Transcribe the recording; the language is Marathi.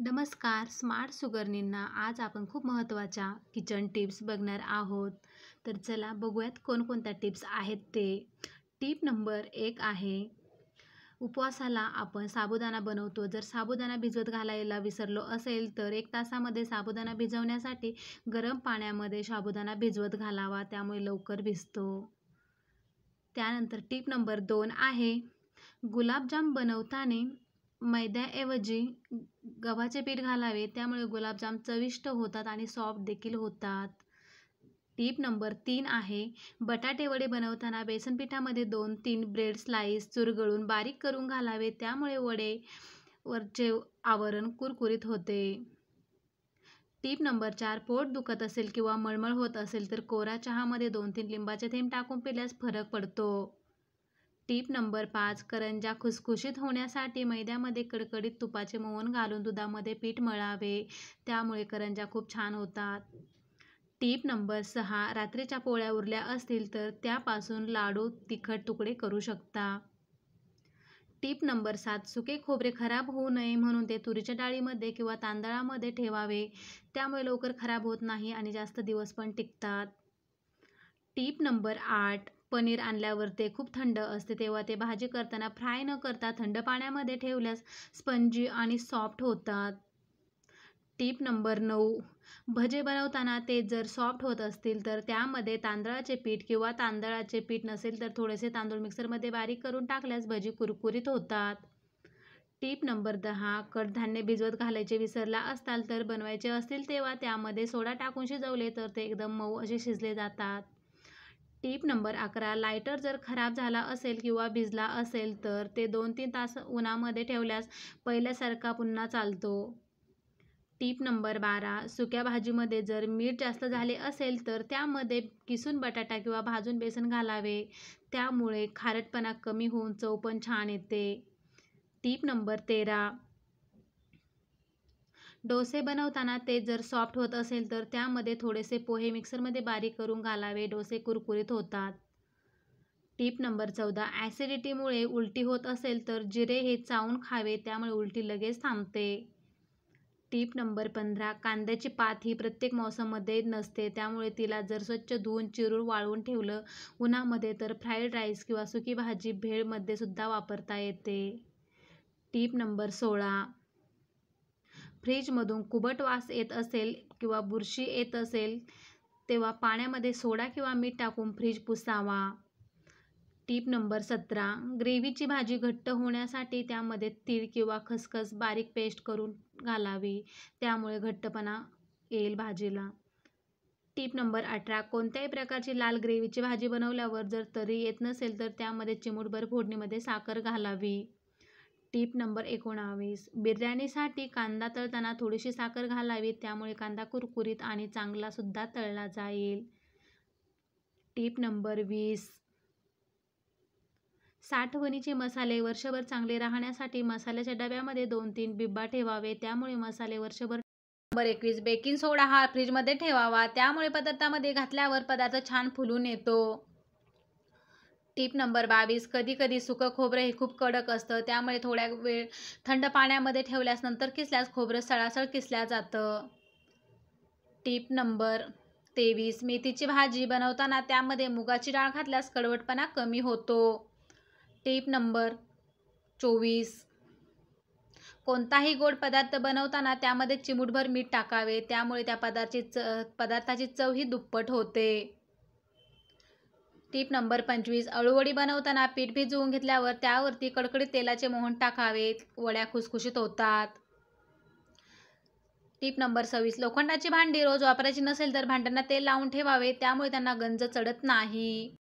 नमस्कार स्मार्ट सुगरणींना आज आपण खूप महत्त्वाच्या किचन टिप्स बघणार आहोत. तर चला बघूयात कोणकोणत्या टिप्स आहेत ते. टिप नंबर 1 आहे, उपवासाला आपण साबुदाणा बनवतो. जर साबुदाणा भिजवत घालायला विसरलो असेल तर 1 तासामध्ये साबुदाणा भिजवण्यासाठी गरम पाण्यामध्ये साबुदाणा भिजवत घालावा, त्यामुळे लवकर भिजतो. त्यानंतर टिप नंबर 2 आहे, गुलाबजाम बनवताना मैद्याऐवजी गव्हाचे पीठ घालावे, त्यामुळे गुलाबजाम चविष्ट होतात आणि सॉफ्ट देखील होतात. टिप नंबर 3 आहे, बटाटे वडे बनवताना बेसन पिठामध्ये 2-3 ब्रेड स्लाइस चुरगळून बारीक करून घालावे, त्यामुळे वडे वरचे आवरण कुरकुरीत होते. टिप नंबर 4, पोट दुखत असेल किंवा मळमळ होत असेल तर कोरा चहामध्ये 2-3 लिंबाचे थेंब टाकून पिल्यास फरक पडतो. टिप नंबर 5, करंज्या खुसखुशीत होण्यासाठी मैद्यामध्ये कडकडीत तुपाचे मोहन घालून दुधामध्ये पीठ मळावे, त्यामुळे करंज्या खूप छान होतात. टिप नंबर 6, रात्रीच्या पोळ्या उरल्या असतील तर त्यापासून लाडू तिखट तुकडे करू शकता. टिप नंबर 7, सुके खोबरे खराब होऊ नये म्हणून ते तुरीच्या डाळीमध्ये किंवा तांदळामध्ये ठेवावे, त्यामुळे लवकर खराब होत नाही आणि जास्त दिवस पण टिकतात. टिप नंबर 8, पनीर आणल्यावर ते खूप थंड असते, तेव्हा ते भाजी करताना फ्राय न करता थंड पाण्यामध्ये ठेवल्यास स्पंजी आणि सॉफ्ट होतात. टिप नंबर 9, भजे बनवताना ते जर सॉफ्ट होत असतील तर त्यामध्ये तांदळाचे पीठ किंवा तांदळाचे पीठ नसेल तर थोडेसे तांदूळ मिक्सरमध्ये बारीक करून टाकल्यास भजी कुरकुरीत होतात. टिप नंबर 10, कडधान्य भिजवत घालायचे विसरला असाल तर बनवायचे असतील तेव्हा त्यामध्ये सोडा टाकून शिजवले तर ते एकदम मऊ असे शिजले जातात. टिप नंबर 11, लायटर जर खराब झाला असेल किंवा भिजला असेल तर ते 2-3 तास उन्हामध्ये ठेवल्यास पहिल्यासारखा पुन्हा चालतो. टिप नंबर 12, सुक्या भाजीमध्ये जर मीठ जास्त झाले असेल तर त्यामध्ये किसून बटाटा किंवा भाजून बेसन घालावे, त्यामुळे खारटपणा कमी होऊन चव पण छान येते. टिप नंबर 13, डोसे बनवताना ते जर सॉफ्ट होत असेल तर त्यामध्ये थोडेसे पोहे मिक्सरमध्ये बारीक करून घालावे, डोसे कुरकुरीत होतात. टिप नंबर 14, ॲसिडिटीमुळे उलटी होत असेल तर जिरे हे चावून खावे, त्यामुळे उलटी लगेच थांबते. टिप नंबर 15, कांद्याची पात ही प्रत्येक मौसममध्ये नसते, त्यामुळे तिला जर स्वच्छ धुवून चिरून वाळवून ठेवलं उन्हामध्ये तर फ्राईड राईस किंवा सुकी भाजी भेळमध्ये सुद्धा वापरता येते. टिप नंबर 16, फ्रीजमधून कुबट वास येत असेल किंवा बुरशी येत असेल तेव्हा पाण्यामध्ये सोडा किंवा मीठ टाकून फ्रीज पुसावा. टिप नंबर 17, ग्रेव्हीची भाजी घट्ट होण्यासाठी त्यामध्ये तीळ किंवा खसखस बारीक पेस्ट करून घालावी, त्यामुळे घट्टपणा येईल भाजीला. टिप नंबर 18, कोणत्याही प्रकारची लाल ग्रेव्हीची भाजी बनवल्यावर जर तरी येत नसेल तर त्यामध्ये चिमूटभर फोडणीमध्ये साखर घालावी. टिप नंबर 19, बिर्याणीसाठी कांदा तळताना थोडीशी साखर घालावी, त्यामुळे कांदा कुरकुरीत आणि चांगला सुद्धा तळला जाईल. टिप नंबर 20, साठवणीचे मसाले वर्षभर चांगले राहण्यासाठी मसाल्याच्या डब्यामध्ये 2-3 बिब्बा ठेवावे, त्यामुळे मसाले वर्षभर. नंबर 21, बेकिंग सोडा हा फ्रीजमध्ये ठेवावा, त्यामुळे पदार्थामध्ये घातल्यावर पदार्थ छान फुलून येतो. टिप नंबर 22, कधी सुकं खोबरं हे खूप कडक असतं, त्यामुळे थोड्या वेळ थंड पाण्यामध्ये ठेवल्यास नंतर किसल्यास खोबरं सळासळ किसल्या जातं. टिप नंबर 23, मेथीची भाजी बनवताना त्यामध्ये मुगाची डाळ घातल्यास कडवटपणा कमी होतो. टिप नंबर 24, कोणताही गोड पदार्थ बनवताना त्यामध्ये चिमूटभर मीठ टाकावे, त्यामुळे त्या पदार्थाची चव ही दुप्पट होते. टिप नंबर 25, अळूवडी बनवताना पीठ भिजवून घेतल्यावर त्यावरती कडकडीत तेलाचे मोहन टाकावे, वड्या खुसखुशीत होतात. टिप नंबर 26, लोखंडाची भांडी रोज वापरायची नसेल तर भांड्यांना तेल लावून ठेवावे, त्यामुळे त्यांना गंज चढत नाही.